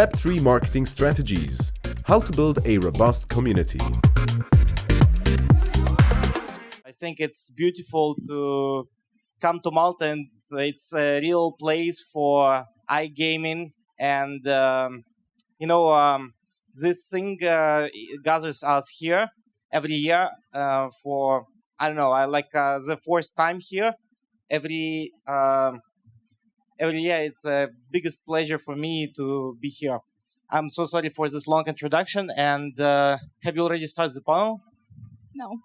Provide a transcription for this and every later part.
Web3 marketing strategies. How to build a robust community. I think it's beautiful to come to Malta, and it's a real place for iGaming. And, this thing gathers us here every year for, I don't know, the fourth time here. Every year, it's the biggest pleasure for me to be here. I'm so sorry for this long introduction. And have you already started the panel? No.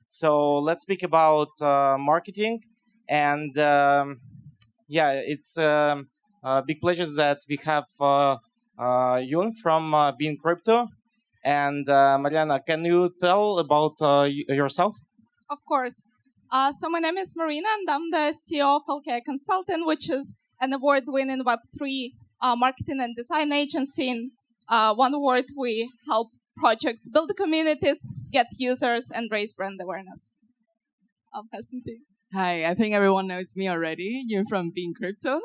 So let's speak about marketing. And it's a big pleasure that we have Yun from BeInCrypto. And Maryna, can you tell about yourself? Of course. So my name is Marina, and I'm the CEO of Fare Consultancy, which is an award-winning Web3 marketing and design agency. In one word, we help projects build communities, get users, and raise brand awareness. I'll pass it to you. Hi, I think everyone knows me already. You're from BeInCrypto.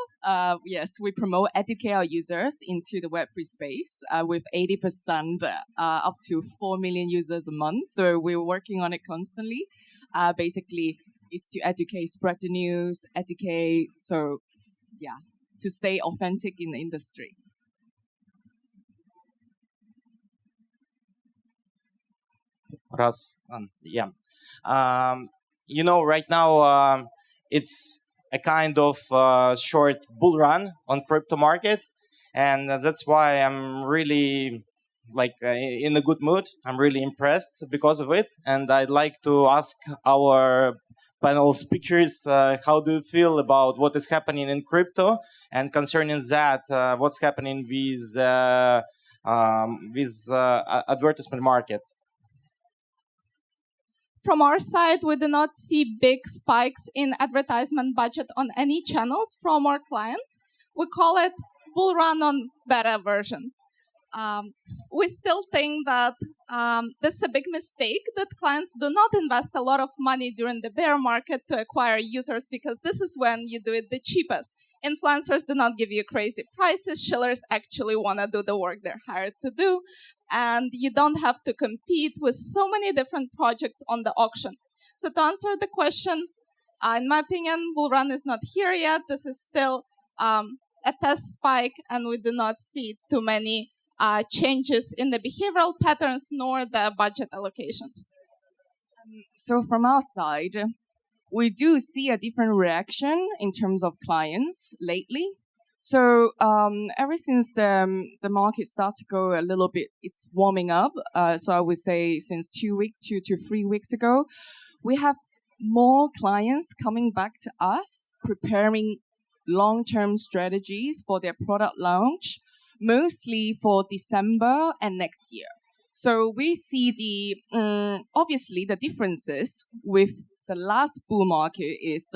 Yes, we promote, educate our users into the Web3 space with 80% up to 4 million users a month. So we're working on it constantly. Basically, it's to educate, spread the news, educate. So, yeah, to stay authentic in the industry. Right now it's a kind of short bull run on crypto market, and that's why I'm really in a good mood. I'm really impressed because of it, and I'd like to ask our panel speakers how do you feel about what is happening in crypto, and concerning that, what's happening with advertisement market. From our side, we do not see big spikes in advertisement budget on any channels from our clients. We call it bull run on beta version. We still think that this is a big mistake, that clients do not invest a lot of money during the bear market to acquire users, because this is when you do it the cheapest. Influencers do not give you crazy prices. Shillers actually want to do the work they're hired to do. And you don't have to compete with so many different projects on the auction. So to answer the question, in my opinion, bull run is not here yet. This is still a test spike, and we do not see too many changes in the behavioral patterns nor the budget allocations. So from our side, we do see a different reaction in terms of clients lately. So ever since the market starts to go a little bit, it's warming up. So I would say since 2 to 3 weeks ago, we have more clients coming back to us, preparing long-term strategies for their product launch, mostly for December and next year. So we see obviously the differences with the last bull market is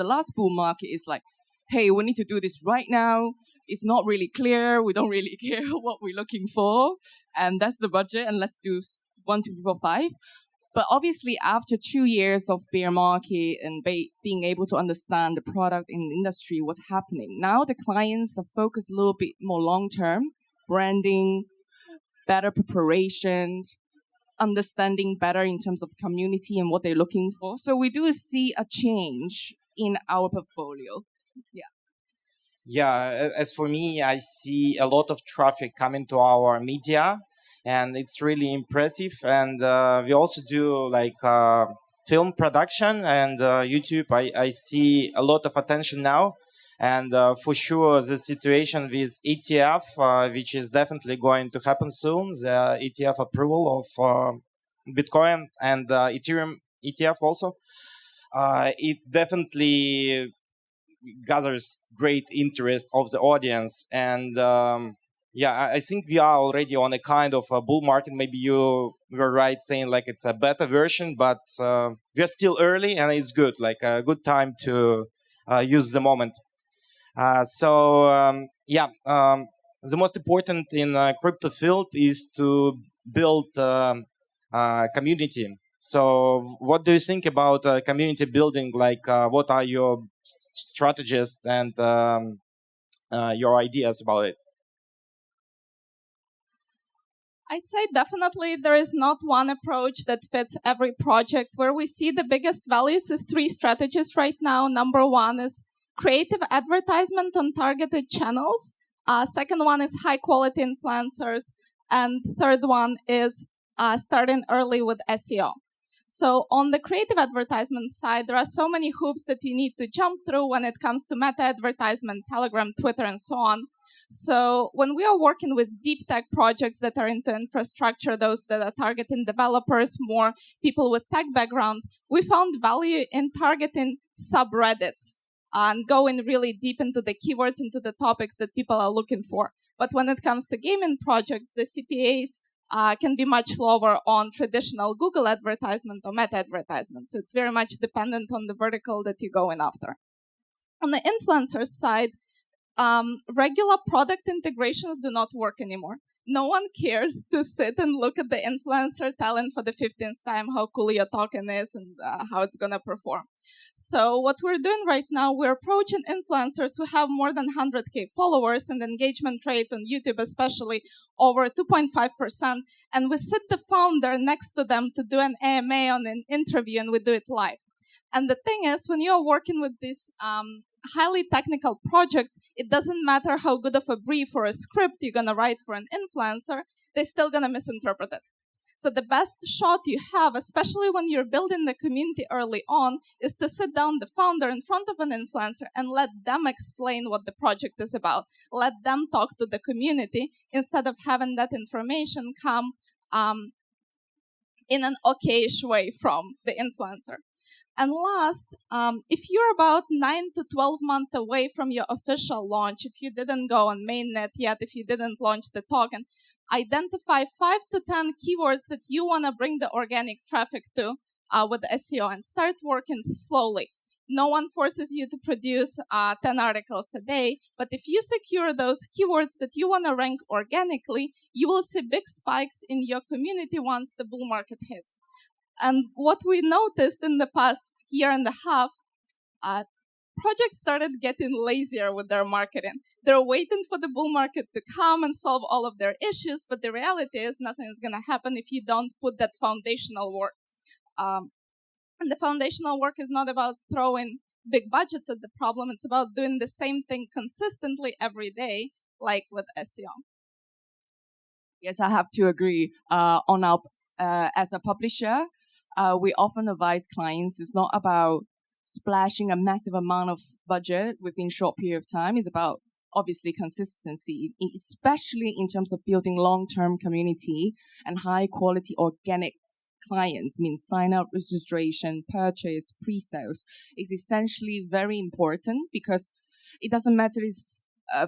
like, hey, we need to do this right now. It's not really clear. We don't really care what we're looking for. And that's the budget. And let's do 1, 2, 3, 4, 5. But obviously, after 2 years of bear market and being able to understand the product in the industry, what's happening, now the clients are focused a little bit more long-term, branding, better preparation, understanding better in terms of community and what they're looking for. So we do see a change in our portfolio. Yeah. Yeah, as for me, I see a lot of traffic coming to our media, and it's really impressive. And we also do film production and YouTube. I see a lot of attention now. And for sure, the situation with ETF, which is definitely going to happen soon, the ETF approval of Bitcoin and Ethereum ETF also, it definitely gathers great interest of the audience. And I think we are already on a kind of a bull market. Maybe you were right saying it's a beta version, but we are still early, and it's good, a good time to use the moment. The most important in crypto field is to build community. So what do you think about community building? What are your strategies and your ideas about it? I'd say definitely there is not one approach that fits every project. Where we see the biggest values is three strategies right now. Number one is creative advertisement on targeted channels. Second one is high quality influencers. And third one is starting early with SEO. So on the creative advertisement side, there are so many hoops that you need to jump through when it comes to meta advertisement, Telegram, Twitter, and so on. So when we are working with deep tech projects that are into infrastructure, those that are targeting developers, more people with tech background, we found value in targeting subreddits and going really deep into the keywords, into the topics that people are looking for. But when it comes to gaming projects, the CPAs can be much lower on traditional Google advertisement or meta advertisement. So it's very much dependent on the vertical that you're going after. On the influencer side, regular product integrations do not work anymore. No one cares to sit and look at the influencer telling for the 15th time how cool your token is and how it's going to perform. So what we're doing right now, we're approaching influencers who have more than 100K followers and engagement rate on YouTube especially over 2.5%. And we sit the founder next to them to do an AMA on an interview, and we do it live. And the thing is, when you're working with these highly technical projects, it doesn't matter how good of a brief or a script you're going to write for an influencer, they're still going to misinterpret it. So the best shot you have, especially when you're building the community early on, is to sit down the founder in front of an influencer and let them explain what the project is about. Let them talk to the community instead of having that information come in an okayish way from the influencer. And last, if you're about 9 to 12 months away from your official launch, if you didn't go on mainnet yet, if you didn't launch the token, identify 5 to 10 keywords that you want to bring the organic traffic to with SEO and start working slowly. No one forces you to produce 10 articles a day, but if you secure those keywords that you want to rank organically, you will see big spikes in your community once the bull market hits. And what we noticed in the past year and a half, projects started getting lazier with their marketing. They're waiting for the bull market to come and solve all of their issues, but the reality is nothing is going to happen if you don't put that foundational work. And the foundational work is not about throwing big budgets at the problem. It's about doing the same thing consistently every day, like with SEO. Yes, I have to agree. On our as a publisher, we often advise clients it's not about splashing a massive amount of budget within a short period of time. It's about obviously consistency, especially in terms of building long-term community and high-quality organic clients. Means sign-up, registration, purchase, pre-sales is essentially very important because it doesn't matter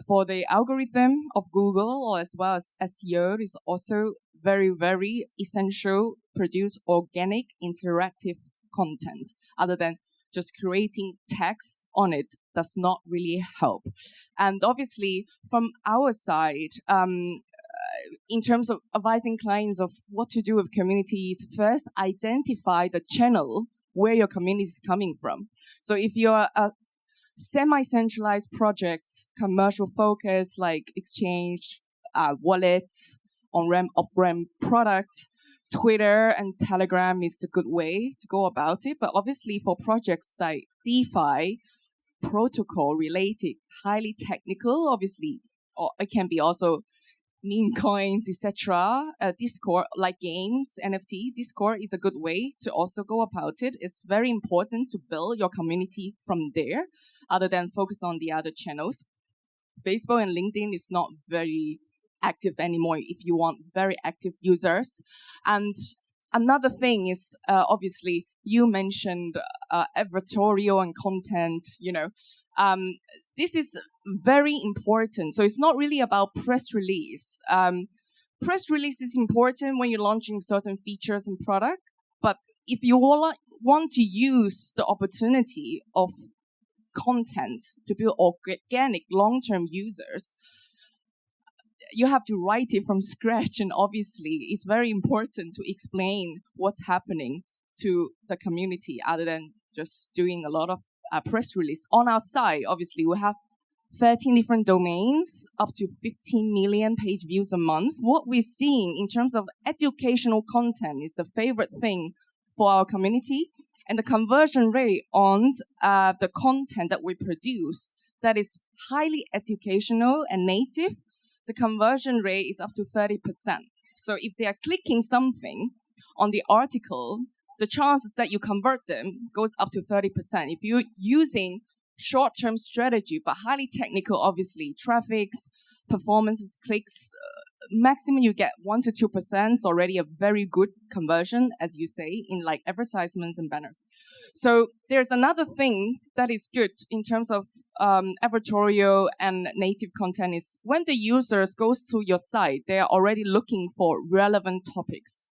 for the algorithm of Google or as well as SEO is also very, very essential produce organic interactive content. Other than just creating text on it does not really help. And obviously from our side, in terms of advising clients of what to do with communities, first identify the channel where your community is coming from. So if you're a semi-centralized projects, commercial focus like exchange, wallets, on-ramp, off-ramp products, Twitter and Telegram is a good way to go about it. But obviously for projects like DeFi, protocol related, highly technical, obviously, or it can be also meme coins, etc. Discord, like games, NFT, Discord is a good way to also go about it. It's very important to build your community from there, other than focus on the other channels. Facebook and LinkedIn is not very active anymore if you want very active users. And another thing is, obviously, you mentioned advertorial and content, this is very important. So it's not really about press release. Press release is important when you're launching certain features and product, but if you want to use the opportunity of content to build organic long-term users, you have to write it from scratch, and obviously it's very important to explain what's happening to the community other than just doing a lot of press release. On our side, obviously, we have 13 different domains, up to 15 million page views a month. What we're seeing in terms of educational content is the favorite thing for our community. And the conversion rate on the content that we produce that is highly educational and native, the conversion rate is up to 30%. So if they are clicking something on the article, the chances that you convert them goes up to 30%. If you're using short-term strategy, but highly technical, obviously, traffics, performances, clicks, maximum you get 1 to 2% is already a very good conversion, as you say, in like advertisements and banners. So there's another thing that is good in terms of advertorial and native content is when the users goes to your site, they are already looking for relevant topics.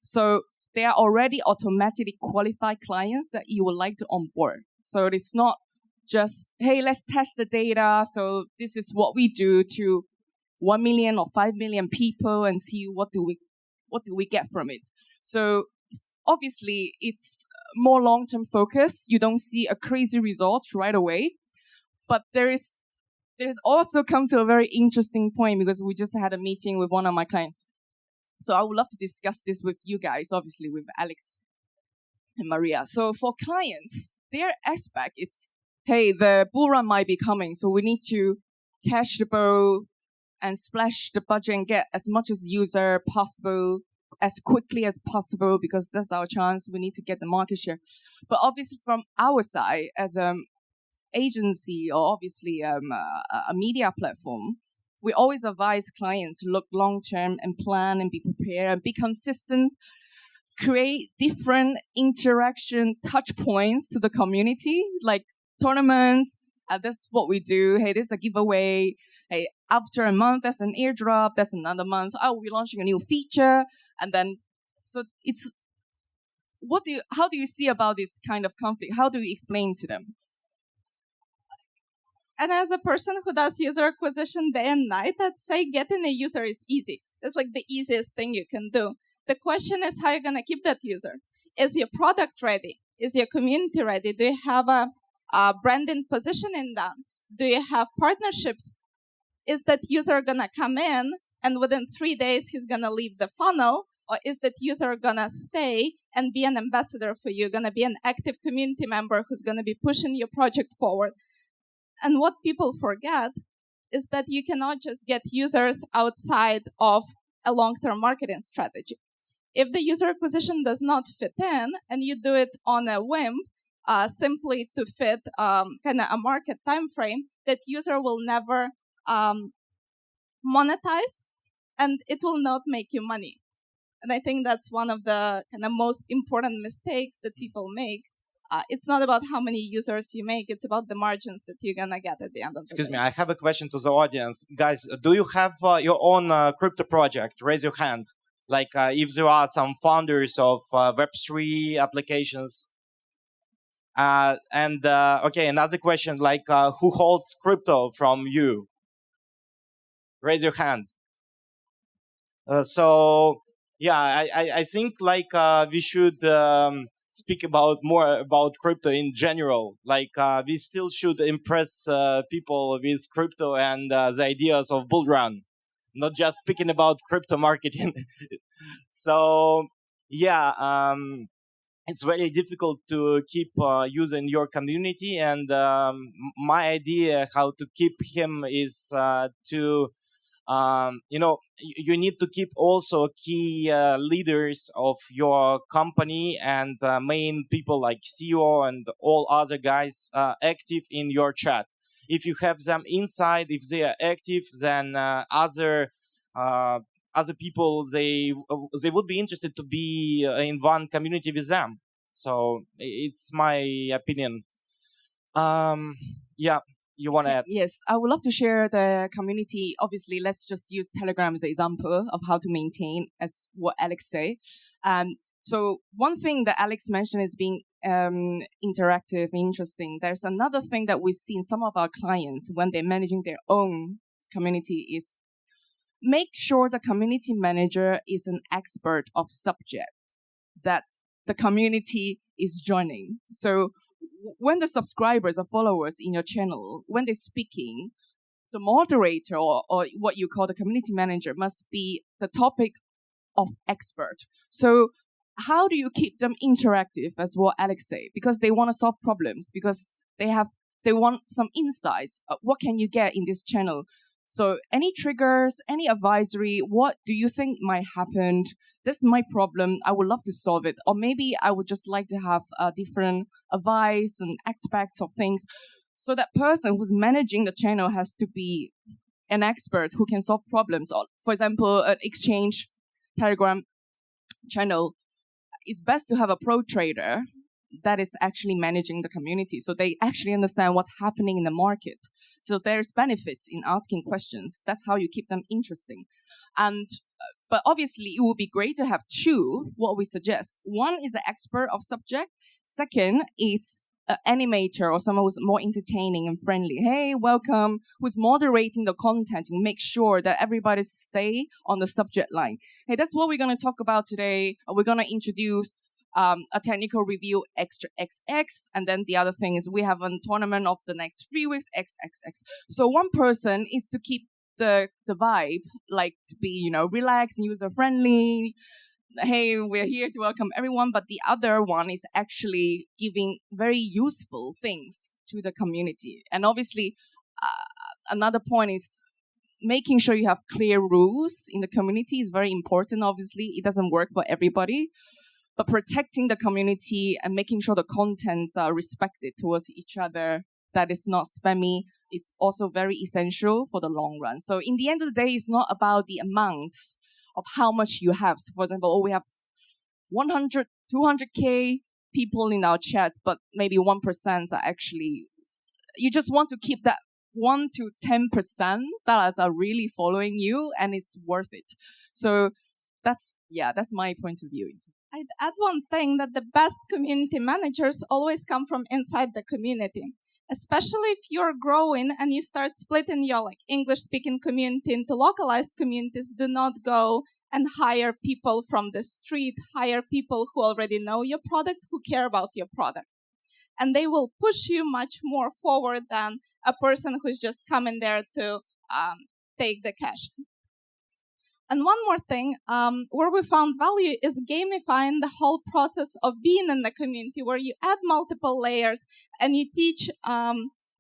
So they are already automatically qualified clients that you would like to onboard. So it is not just, hey, let's test the data. So this is what we do to 1 million or 5 million people and see what do we get from it. So obviously it's more long-term focus. You don't see a crazy result right away. But there's also come to a very interesting point because we just had a meeting with one of my clients. So I would love to discuss this with you guys, obviously with Alex and Maria. So for clients, their aspect, it's, hey, the bull run might be coming, so we need to cash the bow and splash the budget and get as much as user possible as quickly as possible because that's our chance. We need to get the market share. But obviously from our side, as an agency or obviously a media platform, we always advise clients to look long-term and plan and be prepared and be consistent, create different interaction touch points to the community, like tournaments. That's what we do. Hey, this is a giveaway. Hey, after a month, that's an airdrop. That's another month. Oh, we're launching a new feature. And then, so it's, how do you see about this kind of conflict? How do you explain to them? And as a person who does user acquisition day and night, I'd say getting a user is easy. It's like the easiest thing you can do. The question is how you're going to keep that user. Is your product ready? Is your community ready? Do you have a branding positioning done? Do you have partnerships? Is that user going to come in and within 3 days he's going to leave the funnel? Or is that user going to stay and be an ambassador for you, going to be an active community member who's going to be pushing your project forward? And what people forget is that you cannot just get users outside of a long-term marketing strategy. If the user acquisition does not fit in and you do it on a whim, simply to fit kind of a market time frame, that user will never monetize and it will not make you money. And I think that's one of the kind of most important mistakes that people make. It's not about how many users you make, it's about the margins that you're going to get at the end of the day. Excuse me, I have a question to the audience. Guys, do you have your own crypto project? Raise your hand. Like if there are some founders of Web3 applications. Okay, another question, like who holds crypto from you? Raise your hand. So, yeah, I think like we should speak more about crypto in general. Like we still should impress people with crypto and the ideas of bull run, not just speaking about crypto marketing. So yeah, it's very difficult to keep using your community, and my idea how to keep him is to you need to keep also key leaders of your company and main people like CEO and all other guys active in your chat. If you have them inside, if they are active, then other people, they would be interested to be in one community with them. So it's my opinion. Yeah. You want to add? Yes, I would love to share the community. Obviously, let's just use Telegram as an example of how to maintain, as what Alex say. So one thing that Alex mentioned is being interactive, interesting. There's another thing that we see in some of our clients when they're managing their own community is make sure the community manager is an expert of subject that the community is joining. So when the subscribers or followers in your channel, when they're speaking, the moderator or what you call the community manager must be the topic of expert. So how do you keep them interactive, as what Alex said? Because they want to solve problems, because they want some insights. What can you get in this channel? So any triggers, any advisory, what do you think might happen? This is my problem. I would love to solve it. Or maybe I would just like to have different advice and aspects of things. So that person who's managing the channel has to be an expert who can solve problems. Or, for example, an exchange Telegram channel, it's best to have a pro trader that is actually managing the community. So they actually understand what's happening in the market. So there's benefits in asking questions. That's how you keep them interesting. And but obviously, it would be great to have two, what we suggest. One is an expert of subject. Second is an animator or someone who's more entertaining and friendly. Hey, welcome, who's moderating the content and make sure that everybody stay on the subject line. Hey, that's what we're going to talk about today. We're going to introduce a technical review extra XX, and then the other thing is we have a tournament of the next 3 weeks XXX. So one person is to keep the vibe, like to be, relaxed and user friendly. Hey, we're here to welcome everyone. But the other one is actually giving very useful things to the community. And obviously, another point is making sure you have clear rules in the community is very important. Obviously, it doesn't work for everybody. But protecting the community and making sure the contents are respected towards each other, that is not spammy, is also very essential for the long run. So in the end of the day, it's not about the amount of how much you have. So for example, we have 100, 200K people in our chat, but maybe 1% are actually, you just want to keep that 1 to 10% that are really following you, and it's worth it. So that's my point of view. I'd add one thing, that the best community managers always come from inside the community. Especially if you're growing and you start splitting your English-speaking community into localized communities, do not go and hire people from the street. Hire people who already know your product, who care about your product. And they will push you much more forward than a person who's just coming there to take the cash. And one more thing, where we found value is gamifying the whole process of being in the community, where you add multiple layers and you teach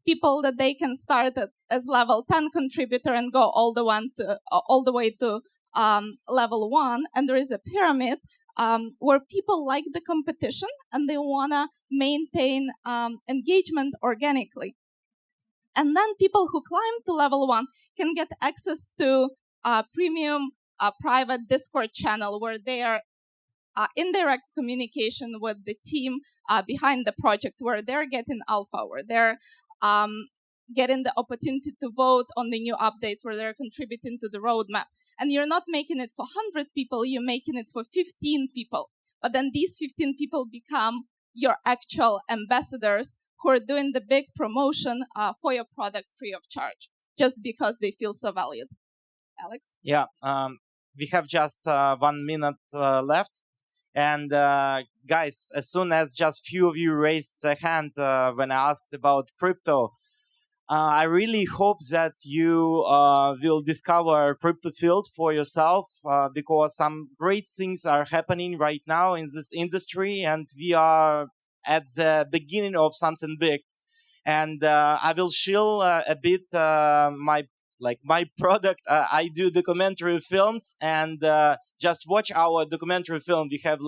people that they can start as level 10 contributor and go all the way to level 1. And there is a pyramid where people like the competition and they want to maintain engagement organically. And then people who climb to level 1 can get access to premium private Discord channel where they are in direct communication with the team behind the project, where they're getting alpha, where they're getting the opportunity to vote on the new updates, where they're contributing to the roadmap. And you're not making it for 100 people, you're making it for 15 people. But then these 15 people become your actual ambassadors who are doing the big promotion for your product free of charge, just because they feel so valued. Alex? Yeah, we have just 1 minute left. And guys, as soon as just few of you raised their hand when I asked about crypto, I really hope that you will discover crypto field for yourself, because some great things are happening right now in this industry, and we are at the beginning of something big. And I will shill a bit my product. I do documentary films, and just watch our documentary film. We have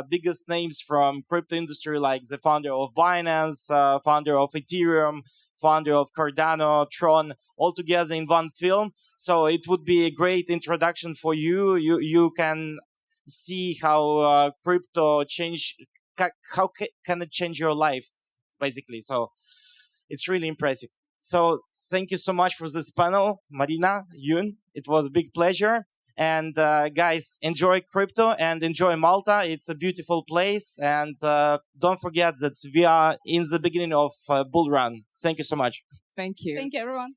biggest names from crypto industry, like the founder of Binance, founder of Ethereum, founder of Cardano, Tron, all together in one film. So it would be a great introduction for you. You can see how crypto how can it change your life, basically. So it's really impressive. So thank you so much for this panel, Marina, Yun. It was a big pleasure. And guys, enjoy crypto and enjoy Malta. It's a beautiful place. And don't forget that we are in the beginning of bull run. Thank you so much. Thank you. Thank you, everyone.